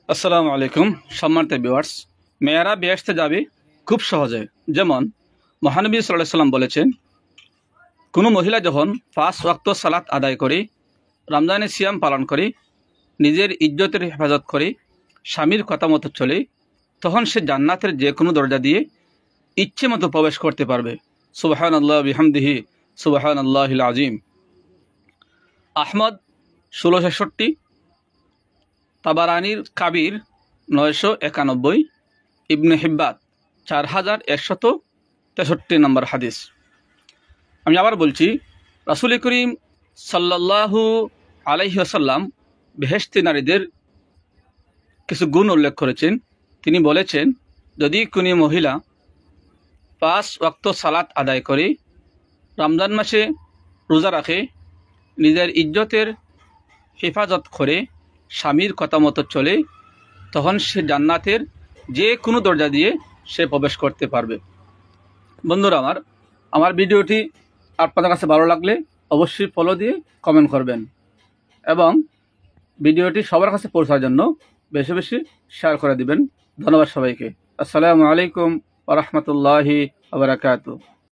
আসসালামু আলাইকুম সম্মানিত ভিউয়ার্স, মেয়েরা বেহেশতে যাবে খুব সহজে। যেমন মহানবী সাল্লাল্লাহু আলাইহি সাল্লাম বলেছেন, কোনো মহিলা যখন 5 ওয়াক্ত সালাত আদায় করে, রমজানের সিয়াম পালন করে, নিজের ইজ্জতের হেফাজত করে, স্বামীর কথা মতো চলে, তখন সে জান্নাতের যে কোনো দরজা দিয়ে ইচ্ছে মতো প্রবেশ করতে পারবে। সুবহানাল্লাহ বিহামদিহি সুবহানাল্লাহিল আযীম। আহমদ 1666, তাবারানির কাবির 991, ইবনে হিব্বাত 4163 নম্বর হাদিস। আমি আবার বলছি, রাসূল করিম সাল্লাল্লাহু আলাইহি ওয়াসাল্লাম বেহেশতি নারীদের কিছু গুণ উল্লেখ করেছেন। তিনি বলেছেন, যদি কোনো মহিলা 5 ওয়াক্ত সালাত আদায় করে, রমজান মাসে রোজা রাখে, নিজের ইজ্জতের হেফাজত করে, স্বামীর কথা মতো চলে, তখন সে জান্নাতের যে কোনো দরজা দিয়ে সে প্রবেশ করতে পারবে। বন্ধুরা, আমার ভিডিওটি আপনাদের কাছে ভালো লাগলে অবশ্যই ফলো দিয়ে কমেন্ট করবেন এবং ভিডিওটি সবার কাছে পৌঁছার জন্য বেশি বেশি শেয়ার করে দিবেন। ধন্যবাদ সবাইকে। আসসালামু আলাইকুম ওয়া রাহমাতুল্লাহি ওয়া বারাকাতুহু।